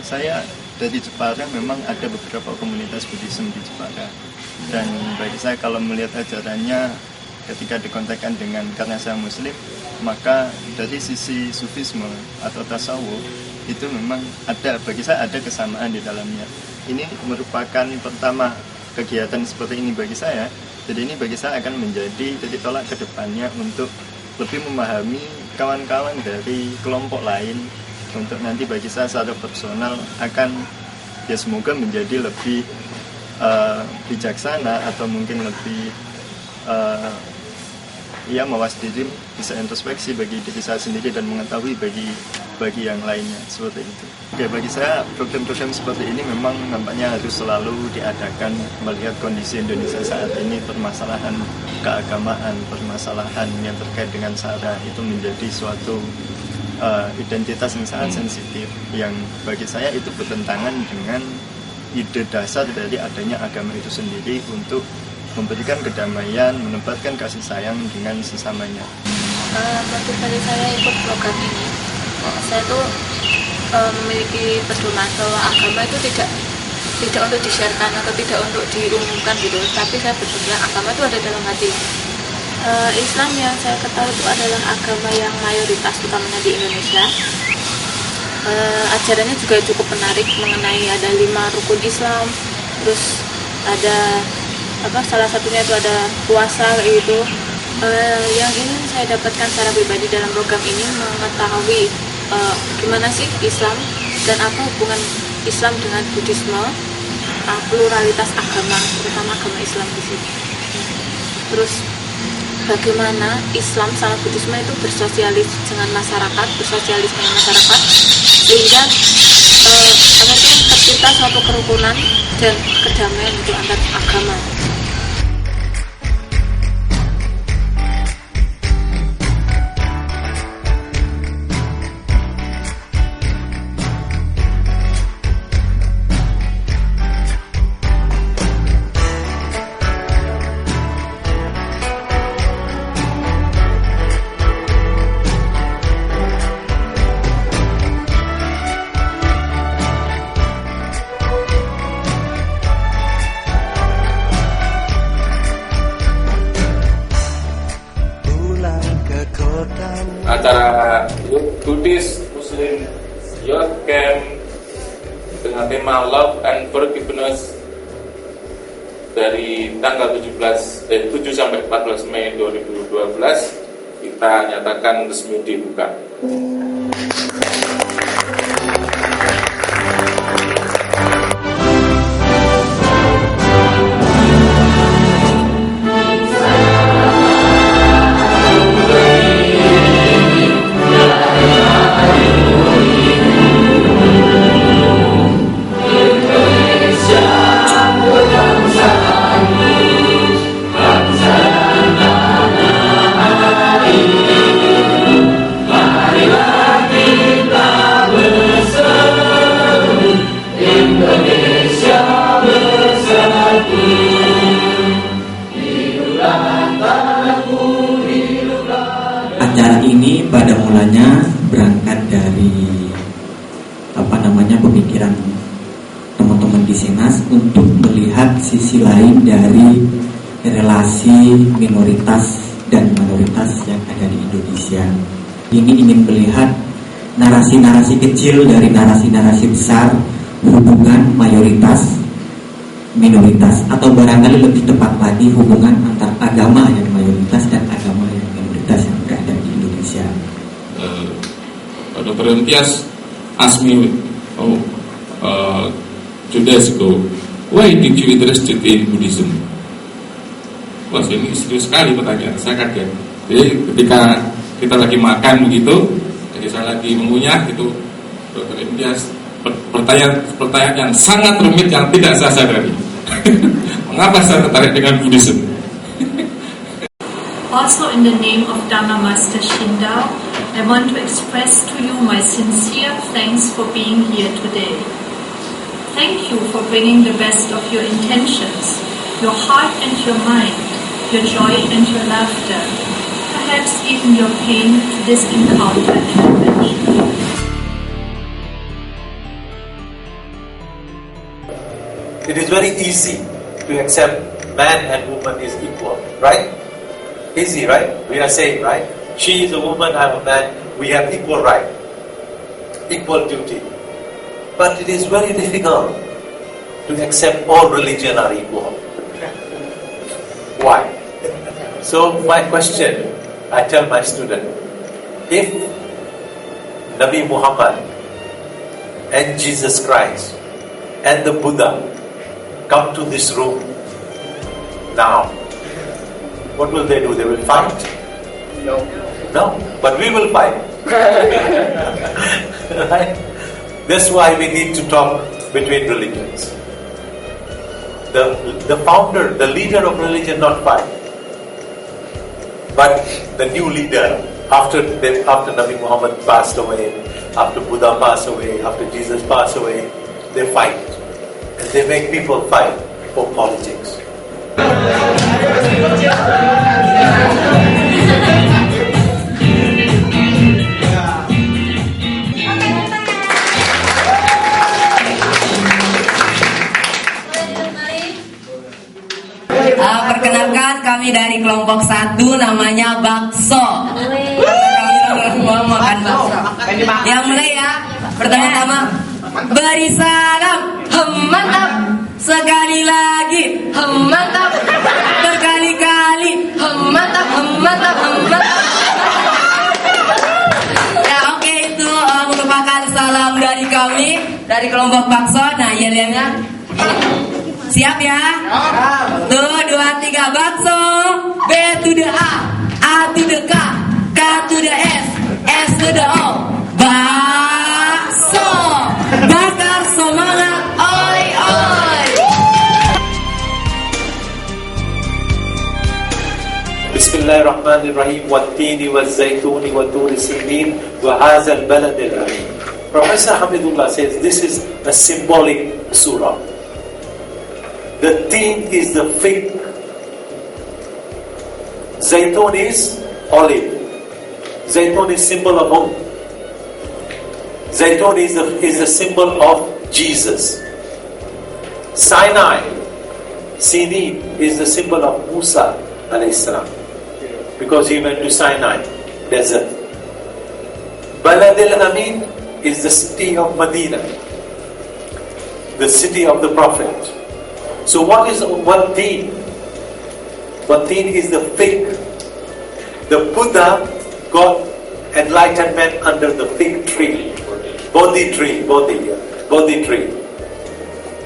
saya dari Jepara memang ada beberapa komunitas Buddhism di Jepara. Dan bagi saya kalau melihat ajarannya ketika dikontekkan dengan karena saya Muslim, maka dari sisi sufisme atau tasawuf itu memang ada, bagi saya ada kesamaan di dalamnya. Ini merupakan pertama kegiatan seperti ini bagi saya. Jadi ini bagi saya akan menjadi titik tolak ke depannya untuk lebih memahami kawan-kawan dari kelompok lain, untuk nanti bagi saya secara personal akan ya semoga menjadi lebih bijaksana atau mungkin lebih mawas diri, bisa introspeksi bagi diri saya sendiri dan mengetahui bagi yang lainnya, seperti itu. Ya, bagi saya program-program seperti ini memang nampaknya harus selalu diadakan melihat kondisi Indonesia saat ini, permasalahan keagamaan, permasalahan yang terkait dengan SARA itu menjadi suatu identitas yang sangat sensitif, yang bagi saya itu bertentangan dengan ide dasar dari adanya agama itu sendiri untuk memberikan kedamaian, menempatkan kasih sayang dengan sesamanya. Motivasi saya ikut program ini, saya tuh memiliki pedoman bahwa agama itu tidak untuk disiarkan atau tidak untuk diumumkan gitu, tapi saya berpikir agama itu ada dalam hati. Islam yang saya ketahui itu adalah agama yang mayoritas, utamanya di Indonesia. Ajarannya juga cukup menarik mengenai ada 5 rukun Islam, terus ada salah satunya itu ada puasa kayak gitu. Yang ingin saya dapatkan secara pribadi dalam program ini mengetahui gimana sih Islam dan apa hubungan Islam dengan Buddhisme, pluralitas agama, terutama agama Islam di sini. Terus bagaimana Islam sama Buddhisme itu bersosialis dengan masyarakat, sehingga tercipta suatu kerukunan dan kedamaian untuk antar agama. Acara Buddhist Muslim Youth Camp dengan tema Love and Forgiveness dari tanggal 7 sampai 14 Mei 2012 kita nyatakan resmi dibuka. Acara ini pada mulanya berangkat dari pemikiran teman-teman di Sinas untuk melihat sisi lain dari relasi minoritas dan minoritas yang ada di Indonesia. Ini ingin melihat narasi-narasi kecil dari narasi-narasi besar hubungan mayoritas minoritas, atau barangkali lebih tepat lagi hubungan antar agama yang mayoritas dan agama yang minoritas yang berada di Indonesia. Dr. Imtiaz asked me 2 days ago, why did you interested in Buddhism? Wah, ini serius sekali pertanyaan, saya kaget. Jadi ketika kita lagi makan begitu, jadi saya lagi mengunyah itu, Dr. Imtiaz pertanyaan yang sangat rumit yang tidak saya sadari. Mengapa saya tertarik dengan Buddhism? Also, in the name of Dharma Master Shindao, I want to express to you my sincere thanks for being here today. Thank you for bringing the best of your intentions, your heart and your mind, your joy and your laughter, perhaps even your pain to this encounter and adventure. It is very easy to accept man and woman is equal, right? Easy, right? We are saying, right? She is a woman, I am a man. We have equal right, equal duty. But it is very difficult to accept all religion are equal. Why? So my question, I tell my student, if Nabi Muhammad and Jesus Christ and the Buddha come to this room now, what will they do? They will fight? No, but we will fight. Right? That's why we need to talk between religions. The founder, the leader of religion not fight. But the new leader, after Nabi Muhammad passed away, after Buddha passed away, after Jesus passed away, they fight. And they make people fight for politics. Perkenalkan, kami dari kelompok 1 namanya Bakso. Kami semua makan bakso. Yang mulai ya. Pertama-tama, beri salam, mantap. Sekali lagi, mantap. Berkali-kali, mantap, mantap, mantap. Ya oke, itu merupakan salam dari kami dari kelompok Bakso. Nah yel-yelnya siap ya? Tuh, 2, 3, bakso. B to the A to the K to the S to the O. Bakso. Bakar semangat, oi oi. Bismillahirrahmanirrahim. Wat-tini waz-zaituni wa turi sinin wa hadzal baladil amin. Professor Hamidullah says this is a symbolic surah. The tin is the fig. Zaitun is olive. Zaitun is symbol of whom? Zaitun is the symbol of Jesus. Sinai, Sinin, is the symbol of Musa alayhi salam, because he went to Sinai desert. Baladil Amin is the city of Medina, the city of the Prophet. So what is Wat-tin? Wat-tin is the fig. The Buddha got enlightenment under the fig tree. Bodhi tree.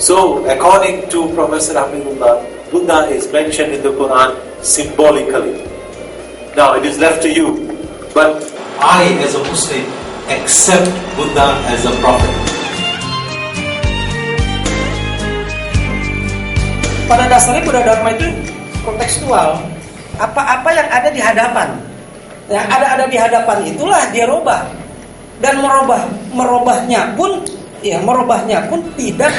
So according to Professor Hamidullah, Buddha is mentioned in the Quran symbolically. Now it is left to you. But I as a Muslim accept Buddha as a prophet. Pada dasarnya Buddha Dharma itu kontekstual. Apa-apa yang ada di hadapan, yang ada di hadapan itulah dia robah. Dan merubahnya pun tidak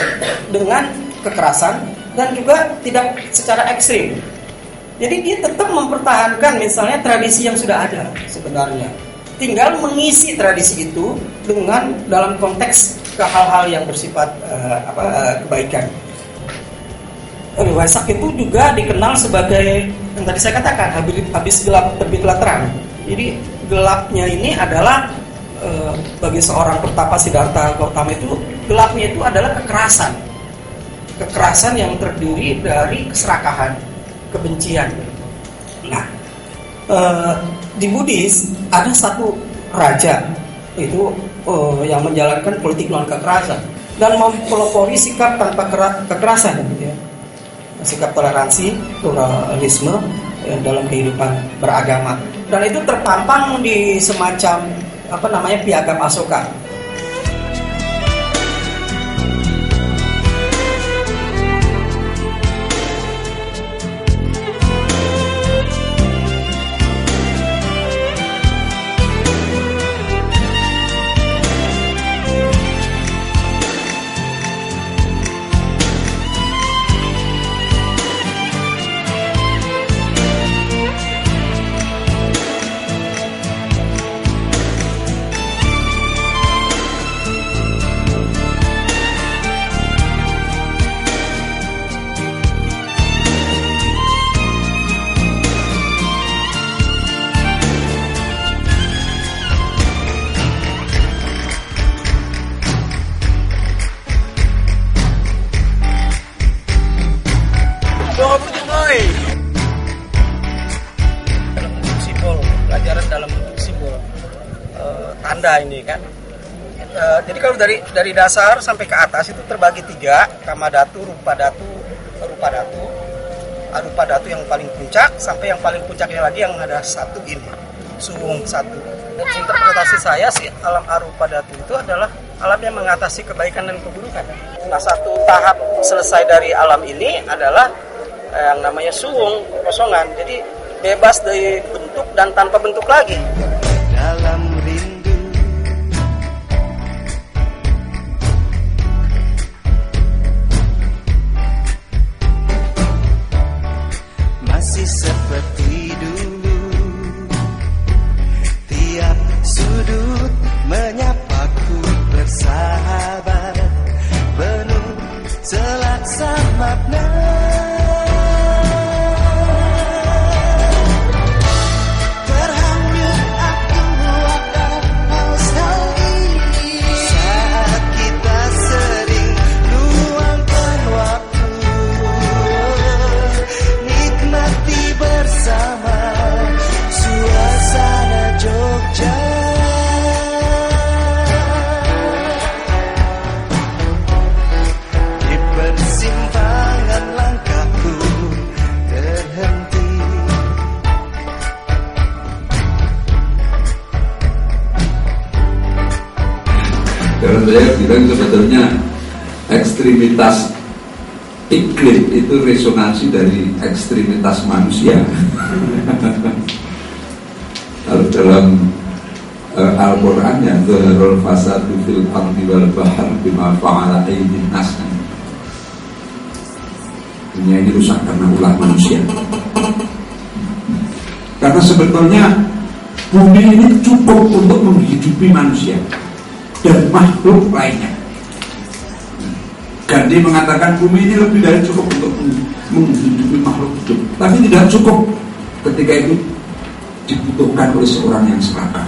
dengan kekerasan dan juga tidak secara ekstrim. Jadi dia tetap mempertahankan misalnya tradisi yang sudah ada sebenarnya. Tinggal mengisi tradisi itu dengan dalam konteks ke hal-hal yang bersifat kebaikan. Waisak itu juga dikenal sebagai yang tadi saya katakan, habis gelap terbitlah terang. Jadi gelapnya ini adalah bagi seorang pertapa Siddhartha Gautama itu, gelapnya itu adalah kekerasan yang terdiri dari keserakahan, kebencian. Nah, di Buddhis ada satu raja itu yang menjalankan politik non kekerasan dan mempelopori sikap tanpa kekerasan, gitu ya. Sikap toleransi, pluralisme dalam kehidupan beragama, dan itu terpampang di semacam piagam Asoka. Anda ini kan. Jadi kalau dari dasar sampai ke atas itu terbagi 3, Kamadhatu, Arupadhatu yang paling puncak sampai yang paling puncaknya lagi yang ada 1 ini, Suwung 1. Dan interpretasi saya sih alam Arupadhatu itu adalah alam yang mengatasi kebaikan dan keburukan. Nah, satu tahap selesai dari alam ini adalah yang namanya Suwung, kekosongan. Jadi bebas dari bentuk dan tanpa bentuk lagi. Dalam rindu masih seperti dulu, tiap sudut menyapaku bersahabat, penuh selaksa makna. Kalau saya bilang sebetulnya ekstremitas iklim itu resonansi dari ekstremitas manusia. Kalau dalam Al-Quran ya, Zahirul fasadu fil ardi wal bahr bima fa'ala aydin nas. Dunia ini rusak karena ulah manusia. Karena sebetulnya bumi ini cukup untuk menghidupi manusia dan makhluk lainnya. Gandhi mengatakan bumi ini lebih dari cukup untuk menghidupi makhluk hidup, tapi tidak cukup ketika itu dibutuhkan oleh seorang yang serakah.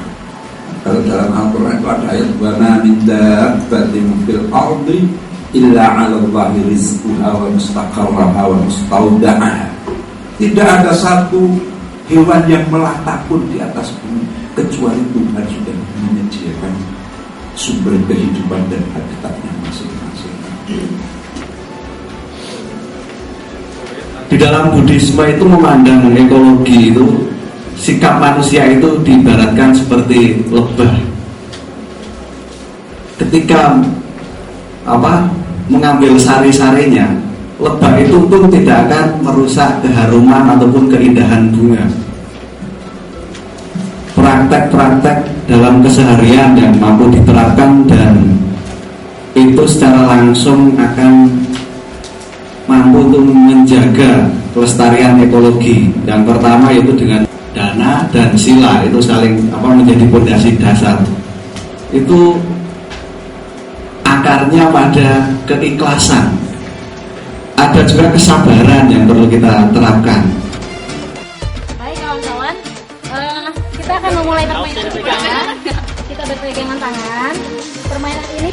Kalau dalam Al-Quran itu ada ayat wa ma min dabbatin fil ardi illa 'ala Allahi rizquha wa mustaqarraha wa mustawda'aha. Tidak ada satu hewan yang melata pun di atas bumi kecuali Tuhan sudah menyediakan sumber kehidupan dan habitatnya masing-masing. Di dalam Buddhisme itu memandang ekologi itu, sikap manusia itu diibaratkan seperti lebah. Ketika mengambil sari-sarinya, lebah itu pun tidak akan merusak keharuman ataupun keindahan bunga. Praktek-praktek dalam keseharian yang mampu diterapkan dan itu secara langsung akan mampu untuk menjaga kelestarian ekologi. Yang pertama yaitu dengan dana dan sila, itu saling menjadi fondasi dasar. Itu akarnya pada keikhlasan. Ada juga kesabaran yang perlu kita terapkan. Baik kawan-kawan, kita akan memulai permainan kita. Kita berpegangan tangan. Permainan ini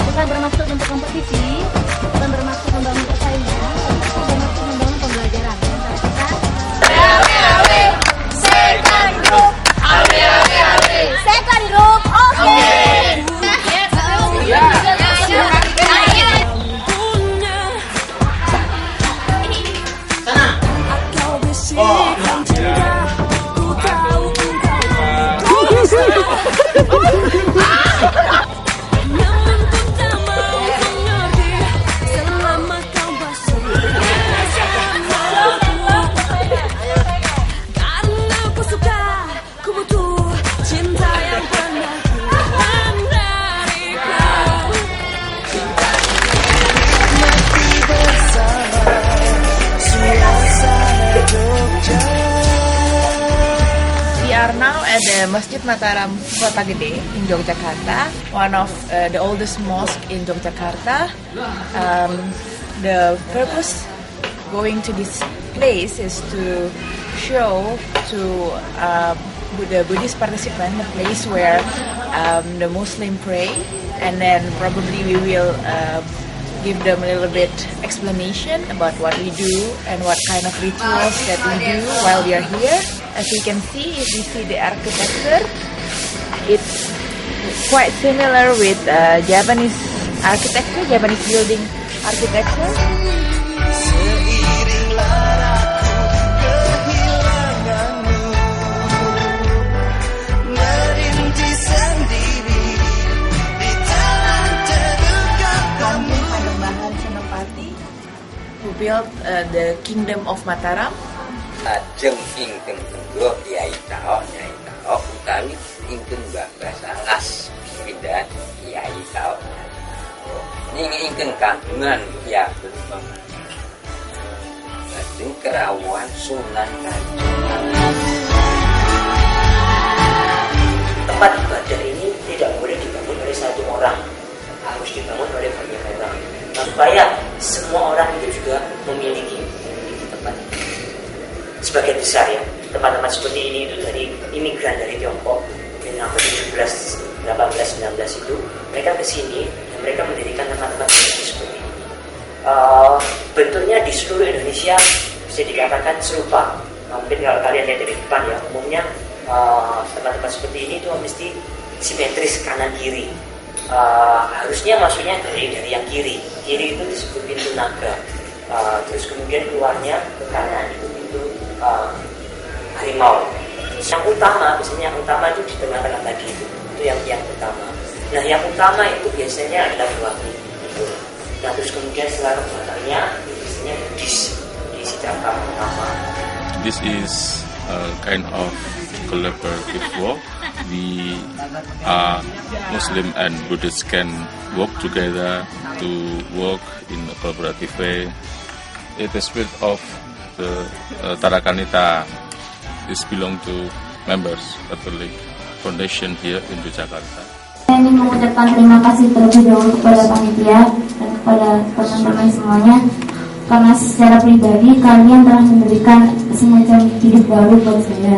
bukan bermaksud untuk kompetisi, bukan bermaksud membangun persaingan, tapi bermaksud membangun pembelajaran. Setan grup, setan grup, oke. The Masjid Mataram Kota Gede in Yogyakarta, one of the oldest mosque in Yogyakarta. The purpose going to this place is to show to the Buddhist participant the place where the Muslim pray, and then probably we will give them a little bit explanation about what we do and what kind of rituals that we do while we are here. As you can see, if you see the architecture, it's quite similar with Japanese architecture, Japanese building architecture. Who built the Kingdom of Mataram. Lajeng ingkang tunggu Kyai Tao, utawi ingkang Mbah Salas pindah Kyai Tao. Ning ingkang kagungan ya lajeng kerawan Sunan Kalijaga. Tempat ibadah ini tidak boleh dibangun oleh satu orang, harus dibangun oleh banyak orang. Supaya semua orang itu juga memiliki tempat. Sebagian besar ya, tempat-tempat seperti ini itu dari imigran dari Tiongkok yang abad 17, 18, 19 itu mereka ke sini dan mereka mendirikan tempat-tempat seperti ini. Bentuknya di seluruh Indonesia bisa dikatakan serupa. Mungkin kalau kalian lihat dari depan ya, umumnya tempat-tempat seperti ini itu mesti simetris kanan kiri. Harusnya masuknya dari yang kiri itu disebut pintu naga, terus kemudian keluarnya ke kanan itu pintu harimau. Yang utama, biasanya yang utama itu di tengah-tengah tadi itu yang utama. Nah yang utama itu biasanya adalah dua pintu. Nah terus kemudian setelah belakangnya biasanya di cakram utama. This is a kind of collaborative work. We Muslim and Buddhist can work together to work in a collaborative way. It is spirit of the Tarakanita. This belong to members Catholic Foundation here in Jakarta. Saya ingin mengucapkan terima kasih terlebih dahulu kepada panitia dan kepada teman-teman semuanya, karena secara pribadi kalian telah memberikan semacam hidup baru buat saya.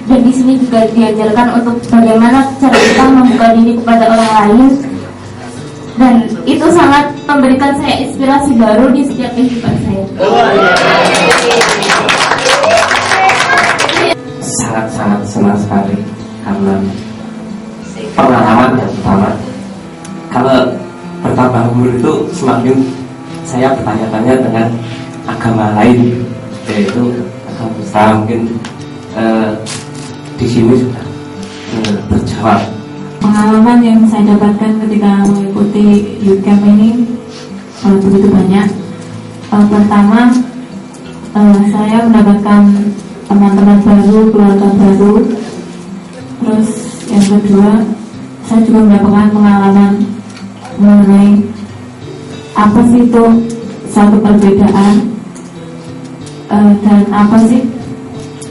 Dan di sini juga diajarkan untuk bagaimana cara kita membuka diri kepada orang lain, dan itu sangat memberikan saya inspirasi baru di setiap kehidupan saya. Sangat senang sekali karena pengalaman yang pertama. Kalau bertambah umur itu semakin saya bertanya-tanya dengan agama lain, yaitu agama Islam. Mungkin di sini sudah terjawab. Pengalaman yang saya dapatkan ketika mengikuti youth camp ini begitu banyak. Pertama, saya mendapatkan teman-teman baru, keluarga baru. Terus yang kedua, saya juga mendapatkan pengalaman mengenai apa sih itu satu perbedaan, dan apa sih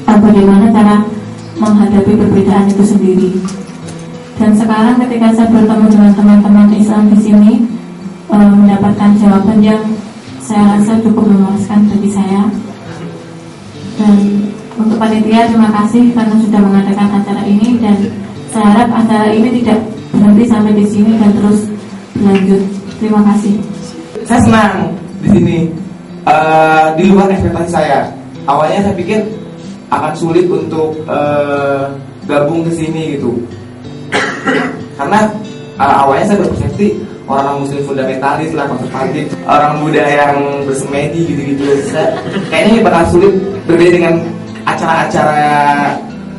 bagaimana cara menghadapi perbedaan itu sendiri. Dan sekarang ketika saya bertemu dengan teman-teman Islam di sini, mendapatkan jawaban yang saya rasa cukup memuaskan bagi saya. Dan untuk panitia terima kasih karena sudah mengadakan acara ini, dan saya harap acara ini tidak berhenti sampai di sini dan terus berlanjut. Terima kasih. Saya senang di sini, di luar ekspektasi saya. Awalnya saya pikir akan sulit untuk gabung ke sini gitu, karena awalnya saya berpersepsi orang Muslim fundamentalis lah, konservatif, orang Buddha yang bersemedi gitu-gitu. Kayaknya bakal sulit, berbeda dengan acara-acara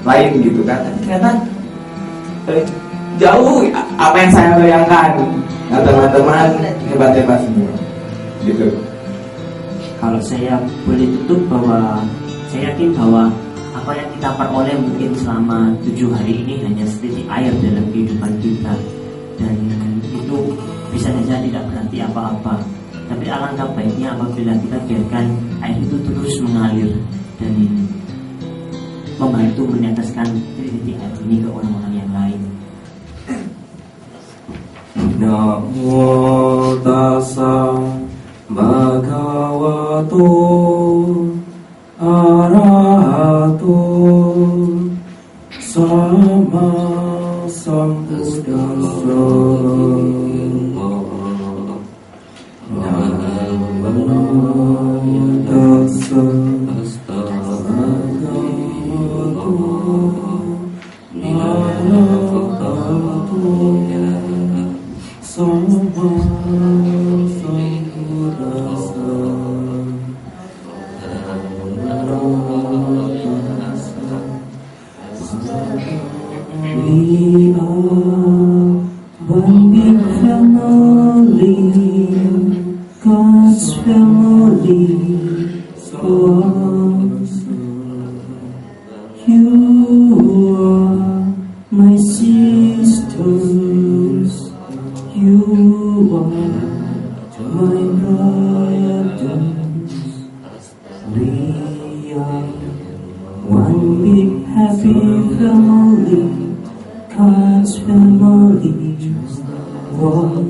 lain gitu kan. Ternyata jauh apa yang saya bayangkan. Nah, teman-teman hebat-hebat semua gitu. Kalau saya boleh tutup bahwa saya yakin bahwa apa yang kita peroleh mungkin selama 7 hari ini hanya setitik air dalam kehidupan kita, dan itu bisa saja tidak berarti apa-apa. Tapi alangkah baiknya apabila kita biarkan air itu terus mengalir dan membantu meneteskan titik air ini ke orang-orang yang lain. Namo tassa bhagavato arahato sama sambuddhassa. Namo tassa We are one big family, God's family. You are my sisters, you are my brothers. We are one big happy family, God's family. One.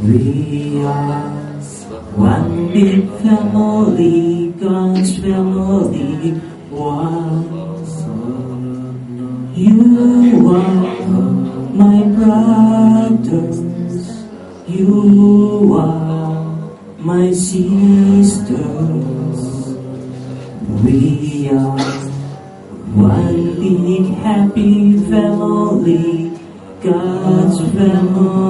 We are one big family, God's family. One. You are my brothers, you are my sisters. We are one big happy family, God's family.